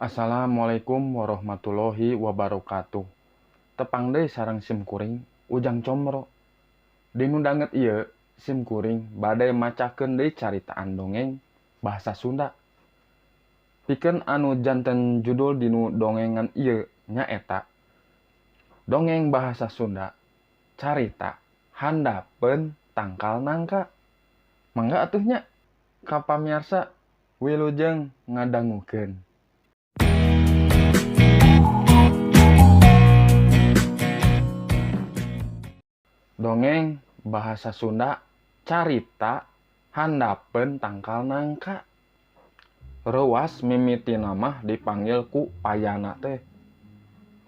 Assalamualaikum warahmatullahi wabarakatuh. Tepang deui sareng sim kuring Ujang Comro. Dinu danget ieu sim kuring bade macakeun deui caritaan dongeng bahasa Sunda. Pikeun anu janten judul dinu dongengan ieu nyaeta Dongeng Bahasa Sunda Carita Handapeun Tangkal Nangka. Mangga atuh nya ka pamiarsa wilujeng ngadangukeun. Dongeng Bahasa Sunda Carita Handapeun Tangkal Nangka. Reuas mimitina mah dipanggil ku payana teh.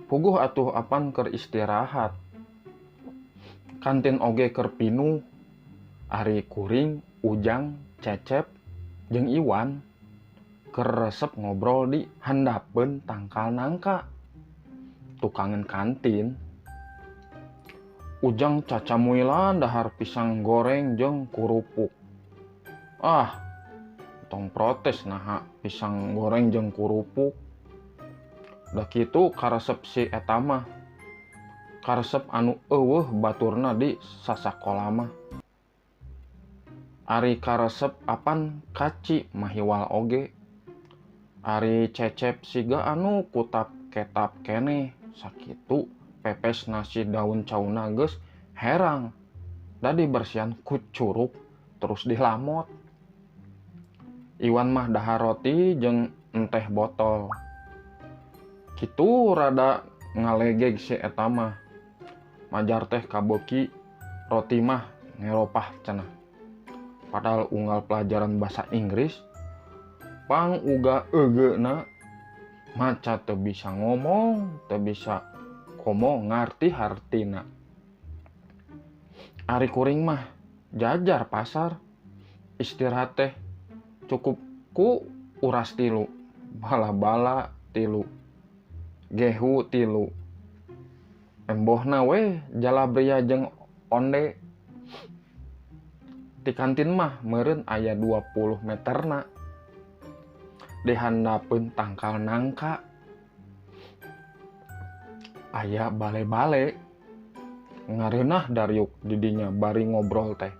Puguh atuh apan keur istirahat. Kantin oge keur pinuh. Ari kuring, Ujang, Cecep, jeung Iwan keur resep ngobrol di handapeun tangkal nangka. Tukangan kantin Ujang cacamuilan dahar pisang goreng jeung kurupuk. Tong protes naha pisang goreng jeung kurupuk. Da kitu karesep si eta mah. Karesep anu eueuh baturna di sasakola mah. Ari karesep apan kaci mahiwal oge. Ari Cecep siga anu kutap ketap keneh sakitu pepes nasi daun cauna geus herang. Da dibersihan ku curug terus dilamot. Iwan mah dahar roti jeung enteh botol. Kitu rada ngalegeg si eta mah. Majar teh kabeuki roti mah ngeropah cenah. Padahal unggal pelajaran bahasa Inggris pang uga eugeuna maca teu bisa ngomong, teu bisa komo ngarti hartina. Ari kuring mah jajar pasar. Istirahat teh cukup ku uras 3, bala-bala 3, gehu 3. Embohna we jalabria jeung onde. Di kantin mah meureun aya 20 meterna. Di handapeun tangkal nangka aya bale-bale. Ngareunah dariuk di dinya bari ngobrol teh.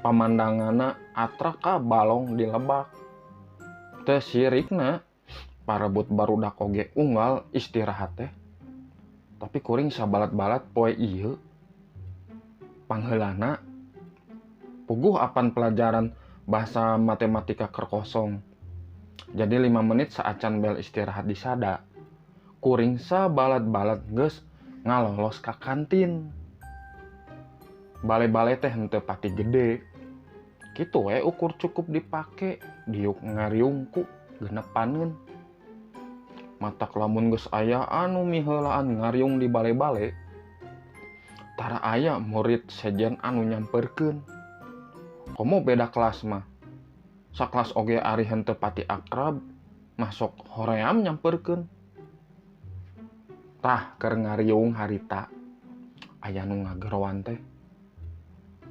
Pamandanganna atra ka balong di lebak. Teu sirikna parebut barudak oge unggal istirahat teh. Tapi kuring sabalat-balat poe ieu pangheulana puguh apan pelajaran bahasa matematika keur kosong. Jadi 5 menit saacan bel istirahat disada. Kuring sabalat-balat geus ngalolos ka kantin. Bale-bale teh henteu pati gede. Kitu we ukur cukup dipake diuk ngariung ku genepangeun. Matak lamun geus aya anu miheulaan ngariung di bale-bale, tara aya murid sejen anu nyamperkeun. Komo beda kelas mah. Sakelas oge ari henteu pati akrab, masuk hoream nyamperkeun. Tah keur ngariung harita. Aya nu ngagerowan teh.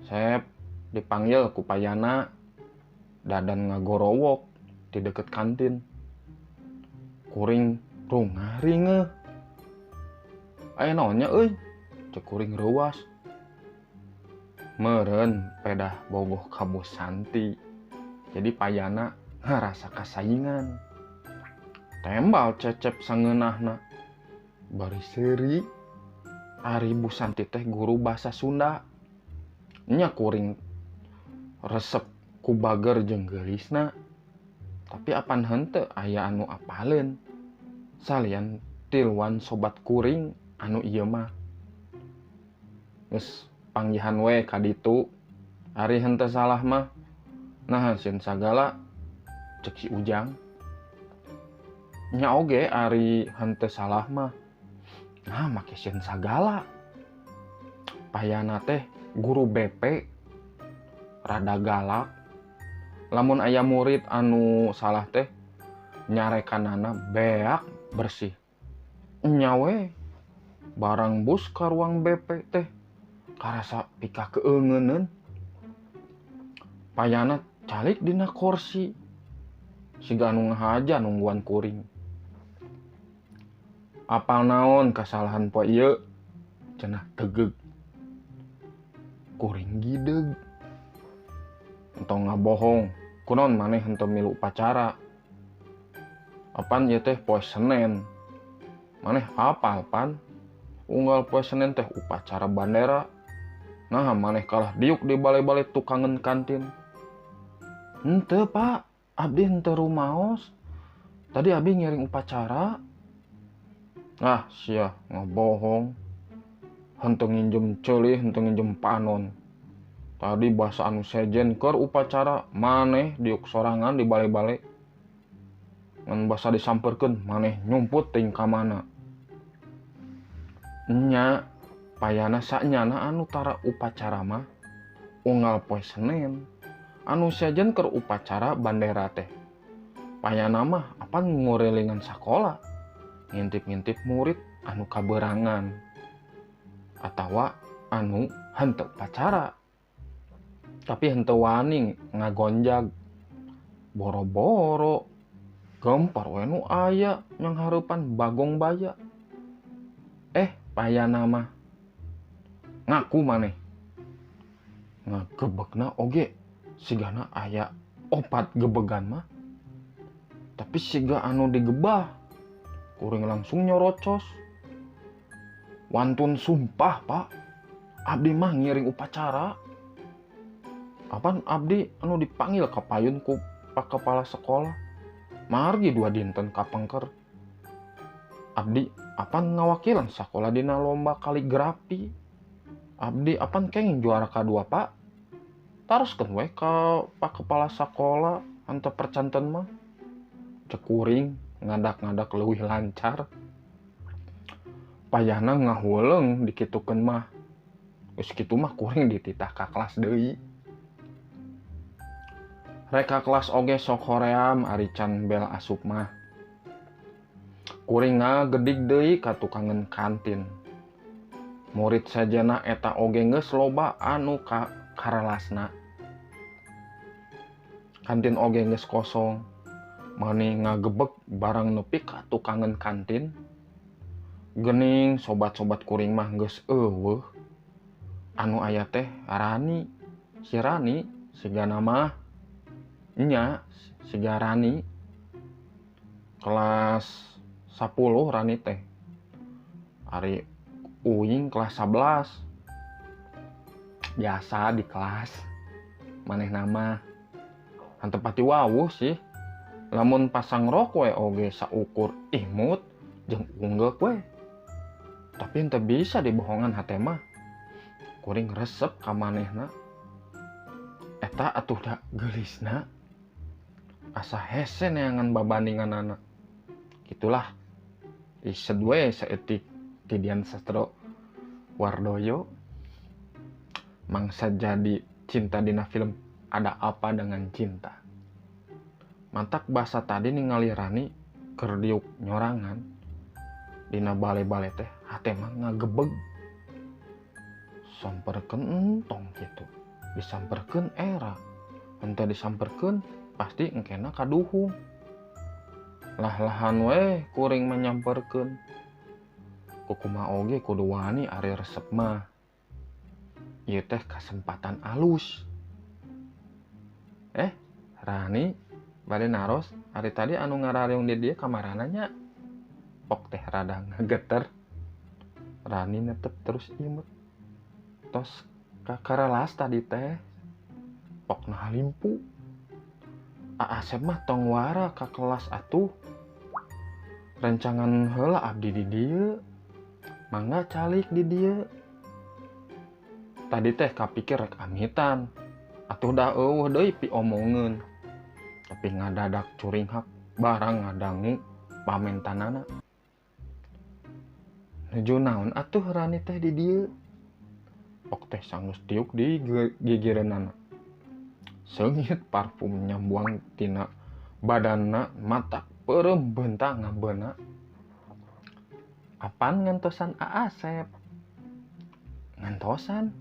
Sep dipanggil ku payana dadan ngagorowok di deket kantin. Kuring rungah ringeuh. Aya naon nya euy? Cek kuring reuwas. Meureun pedah bogoh ka Bos Santi. Jadi payana ngarasa kasaingan. Tembal Cecep sangeunahna. Bari seuri ari Bu Santi teh guru bahasa Sunda. Nya kuring resep ku bager jeung geulisna. Tapi apan henteu aya anu apaleun. Salian tiluan sobat kuring anu ieu mah. Geus panggihan we ka ditu. Ari henteu salah mah nah sieun sagala cek si Ujang. Nya oge ari henteu salah mah nah make sieun sagala. Payana teh guru BP rada galak. Lamun aya murid anu salah teh nyarekanana beak bersih. Nya we barang bus ka ruang BP teh karasa pika keeungeunun. Payana calik dina kursi. siga anu ngahaja nungguan kuring. Apal naon kasalahan poe ieu? Cenah tegeg. Kuring gideg. Entong ngabohong. Kunaon maneh henteu milu upacara? Apan ieu teh poe Senen. Maneh apal pan? Unggal poe Senen teh upacara bandera. Nah, maneh kalah diuk di balai-balai tukangen kantin. Henteu, Pak. Abdi henteu rumaos. Tadi abdi ngiring upacara. Ah, sia ngabohong. Henteu nginjem ceulih, henteu nginjem panon. Tadi basa anu sejen keur upacara, maneh diuk sorangan di balai-balai. Ngan basa disamperkeun, maneh nyumput teuing ka mana. Nya, payana sanyana anu tara upacara mah unggal poe Senen. Anu sejen keur upacara bandera teh. Payana mah apan ngurelingan sakola. Ngintip-ngintip murid anu kaberangan. Atawa anu henteu pacara. Tapi henteu wani ngagonjag. Boro-boro gempar we nu aya yang hareupan bagong baya. Payana mah ngaku maneh. Ngagebegna oge sigana aya 4 gebegan mah. Tapi siga anu digebah kuring langsung nyorocos. Wantun sumpah, Pak. Abdi mah ngiring upacara. Apan abdi anu dipanggil ka payun ku Pak Kepala Sekolah. Margi 2 dinten kapengker. Abdi apan ngawakilan sakola dina lomba kaligrafi. Abdi apan kenging juara kedua, Pak. Taroskeun we ka Pak Kepala Sekolah henteu percanten mah. Cek kuring ngadak-ngadak leuwih lancar. Payahna ngahuleung dikitukeun mah. Geus kitu mah kuring dititah ka kelas deui. Reka kelas oge sok hoream ari can bel asup mah. Kuring ngagedik deui ka tukangen kantin. Murid sajana eta oge geus loba anu karelasna. Kantin oge geus kosong. Mani ngagebeg barang nepi ka tukangen kantin. Geuning sobat-sobat kuring mah geus eueuh. Anu aya teh Rani. Si Rani sigana mah nya siga Rani. Kelas 10 Rani teh. Ari uing kelas 11. Biasa di kelas. Maneh nama henteu pati wawuh sih. Lamun pasang rok we oge saukur imut jeung unggek we. Tapi henteu bisa dibohongan hate mah. Kuring resep ka manehna. Eta atuh da geulisna. Asa hese neangan babandinganana. Gitulah. Ised we saeutik ti Dian Sastro Wardoyo. Mangsa jadi cinta dina film Ada Apa Dengan Cinta. Mantak basa tadi ningali Rani keur diuk nyorangan dina balai-balai teh hate mah ngagebeg. Samperkeun entong kitu. Disamperkeun era. Henteu disamperkeun pasti engkena kaduhung. Lah-lahan we kuring menyamperkeun. Kukumaha oge kudu wani ari resep mah. Ieu teh kasempatan alus. Rani bade naros ari tadi anu ngarareung di dieu kamarana nya. Pok teh rada ngageter. Rani netep terus imut. Tos kakarelas tadi teh. Pok nah limpu. Asep mah tong wara ka kelas atuh. Rencangan heula abdi di dieu. Mangga calik di dieu. Tadi teh kapikir rek amitan. Atuh da eueuh deui pi omongeun. Tapi ngadadak curing hak barang ngadangu pamentanana. Nuju naon atuh Rani teh di dieu. Pok teh sanggeus tiuk di gigireunana. Seungit parfum nyambuang tina badanna matak peureum beunta ngabeuna. Apan ngantosan Asep? Ngantosan?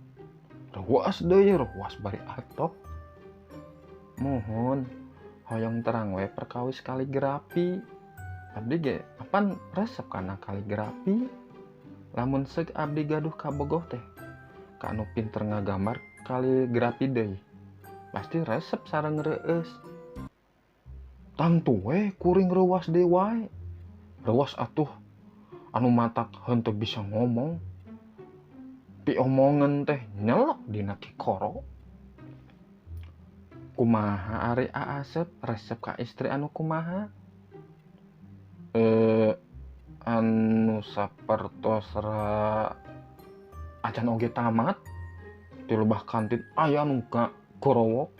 Ruas deui, ruas bari atok. Mohon, hoyong terang we perkawis kaligrafi. Abdi ge apan resep kana kaligrafi. Lamun seg abdi gaduh kabogoh teh ka anu pinter ngagambar kaligrafi deui. Pasti resep sareng reueus. Tangtu we kuring reuwas deui wae. Reuwas atuh anu matak henteu bisa ngomong. Pi omongan teh nyelek dina kikoro. Kumaha ari Asep resep ka istri anu kumaha? Anu sapertos acan oge tamat di lobah kantin aya anu gorowok.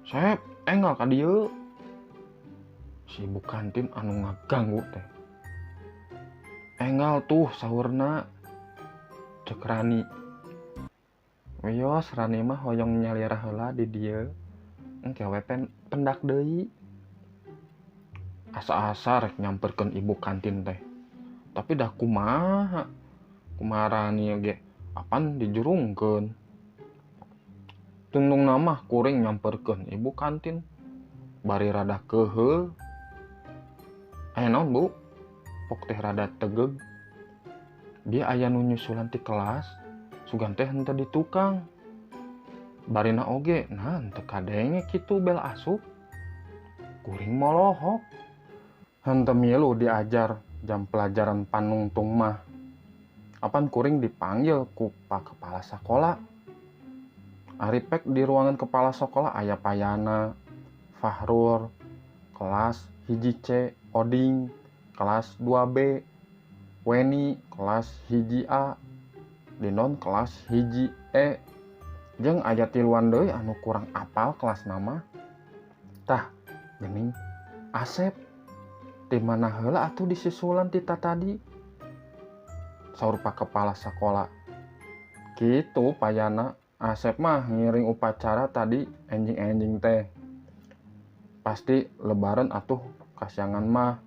Sep, enggal ka dieu. Si ibu kantin anu ngaganggu teh. Enggal tuh saurna. Cek Rani. Wios Rani mah hoyong nyalirah heula di dieu. Engke we pendak deui. Asa-asa rek nyamperkeun ibu kantin teh. Tapi dah kumaha? Kumaha Rani ge apan dijurungkeun. Tungtung namah kuring nyamperkeun ibu kantin. Bari rada keheul. Aya naon, Bu? Pok teh rada tegeg. Dia aya nu nyusulan ti kelas, sugan teh henteu di tukang. Barina oge, nah henteu kadenge kitu bel asup. Kuring molohok. Henteu milu diajar jam pelajaran panungtung mah. Apan kuring dipanggil ku Pak Kepala Sekolah. Ari pek di ruangan kepala sekolah aya Payana, Fahrur, kelas hiji C, Oding, kelas 2B, Weni, kelas hiji A, Dinon kelas hiji E, jeung aya tiluan deui anu kurang apal kelas nama. Tah, geuning Asep. Di mana heula atuh disusulan ti tadi? Saur Pak Kepala Sekolah. Kitu Payana, Asep mah ngiring upacara tadi enjing-enjing teh. Pasti lebaran atuh kasiangan mah.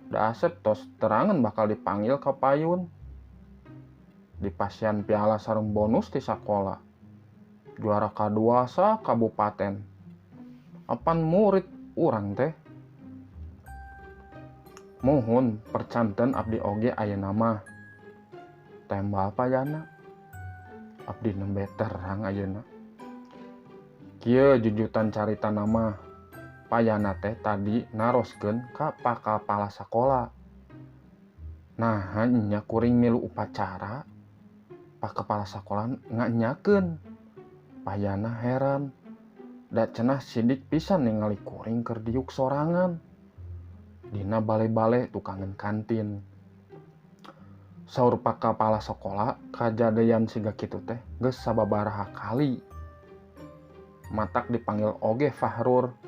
Da Asep tos terangan bakal dipanggil ka payun. Dipasian piala sareng bonus ti sakola. Juara kadua sa kabupaten. Apan murid urang teh. Mohon percanten abdi oge ayeuna mah. Tembal Payana. Abdi nembe terang ayeuna. Kieu jujutan carita nama. Payana teh tadi naroskeun ka Pak Kepala Sekolah. Nah, nya kuring milu upacara. Pak Kepala Sekolah nganyakeun. Payana heran. Da cenah sidik pisan ningali kuring keur diuk sorangan. Dina bale-bale tukangan kantin. Saur Pak Kepala Sekolah, kajadian siga kitu teh geus sababaraha kali. Matak dipanggil oge Fahrur,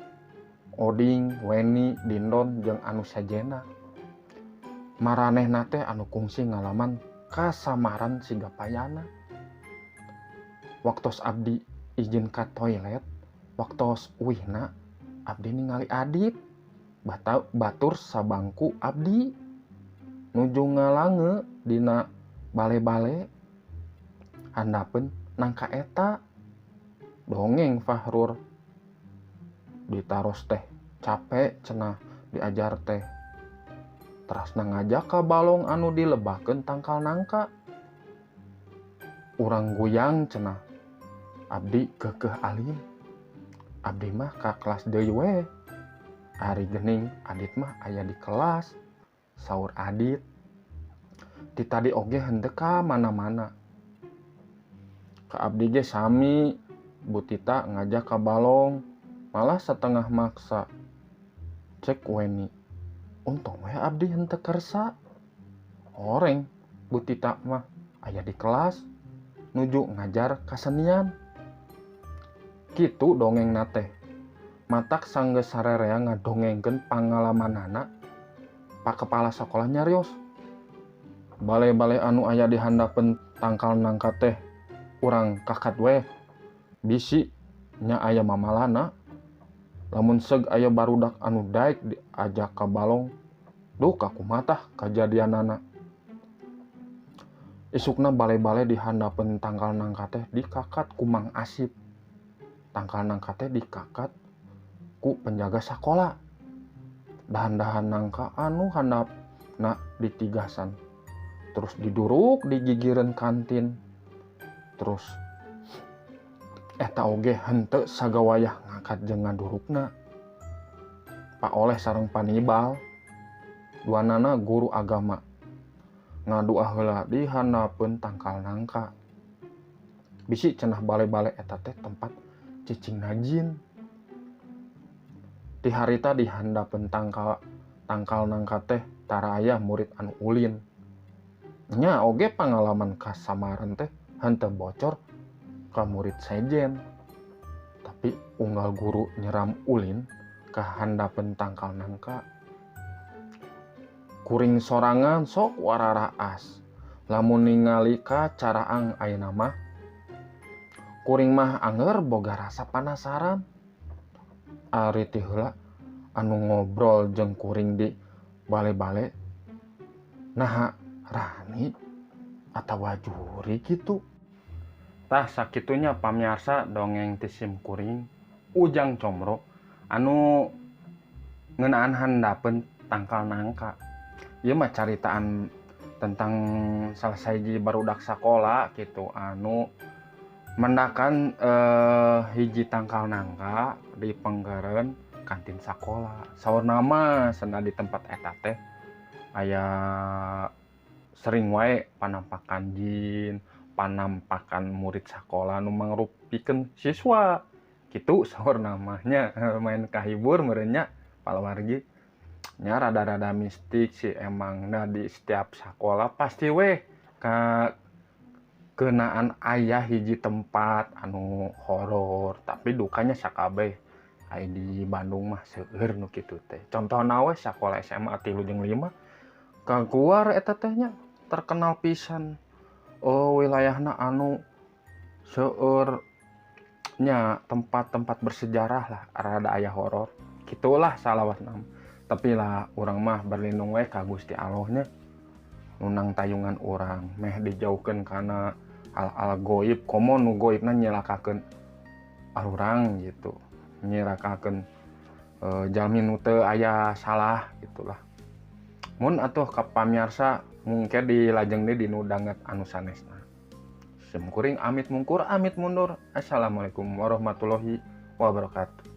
Oding, Weni, Dindon, jeung anu sajena. Maranehna teh anu kungsi ngalaman kasamaran siga Payana. Waktos abdi izin ka toilet, waktos uihna abdi ningali Adit. Batur sabangku abdi. Nuju ngalange dina bale-bale. Handapeun nangka eta. Dongeng Fahrur. Ditaros teh capek cenah diajar teh. Terasna ngajak ka balong anu dilebahkeun tangkal nangka. Urang guyang cenah. Abdi keukeuh alim. Abdi mah ka kelas deui we. Ari geuning Adit mah aya di kelas. Saur Adit. Ti tadi oge henteu ka mana-mana. Ka abdi ge sami. Bu Tita ngajak ka balong. Malah setengah maksa. Cek Weni. Untung we abdi henteu kersa. Horeng Bu Tita mah aya di kelas. Nuju ngajar kasenian. Kitu dongengna teh. Matak sanggeus sarerea ngadongengkeun pangalamanana. Pak Kepala Sekolah nyarios. Bale-bale anu aya di handapeun tangkal nangka teh urang kakat we. Bisi nya aya mamalana. Lamun seg aya barudak anu daek diajak ka balong. Duh kakumaha tah kajadianana. Isukna bale-bale di handapeun tangkal nangka teh dikakat ku Mang Asip. Tangkal nangka teh dikakat ku penjaga sekolah. Dahan-dahan nangka anu handap na di tigasan. Terus diduruk di gigireun kantin. Terus eta oge henteu sagawayah ngangkat jeung ngadurukna. Pak Oleh sareng Panibal, duanana guru agama. Ngadu heula di handapeun tangkal nangka. Bisi cenah bale-bale eta teh tempat cicing najin. Di harita di handapeun tangkal nangka teh tara aya murid anu ulin. Nya oge pangalaman kasamaran teh henteu bocor ka murid sejen. Tapi unggal guru nyeram ulin ka handapeun tangkal nangka. Kuring sorangan sok wararaas. Lamun ningali ka caraang ayeuna mah kuring mah anger boga rasa penasaran. Ari ti heula anu ngobrol jeung kuring di bale-bale naha Rani atawa Juri gitu. Tah sakitunya pamiarsa dongeng ti sim kuring Ujang Comro anu ngeunaan handapeun tangkal nangka. Ieu mah caritaan tentang salah sahiji barudak sakola gitu anu mendakan hiji tangkal nangka di penggeureun kantin sakola. Saurna mah cenah di tempat eta teh aya sering wae panampakan jin, panampakan murid sakola nu mangrupikeun siswa. Kitu saurna mah nya main kahibur meureun nya palawargi. Nya rada-rada mistik sih emang. Nah di setiap sakola pasti we keunaan aya hiji tempat anu horor, tapi dukanya sakabeh. Aya di Bandung mah seueur nu kitu teh. Contohna we sakola SMA 3 jeung 5 kaguar eta teh nya terkenal pisan. Wilayahna anu seueur nya tempat-tempat bersejarah lah, rada aya horor. Kitulah salawasna. Tapi lah urang mah berlindung we ka Gusti Allah nya. Nunang tayungan urang meh dijauhkeun kana hal-hal goib, komo nu goibna nyelakakeun urang gitu. Nyelakakeun jalmi nu teu aya salah gitulah. Mun atuh ka pamiarsa mungkin dilajeng deui dinu danget anu sanesna. Sim kuring amit mungkur amit mundur. Assalamualaikum warahmatullahi wabarakatuh.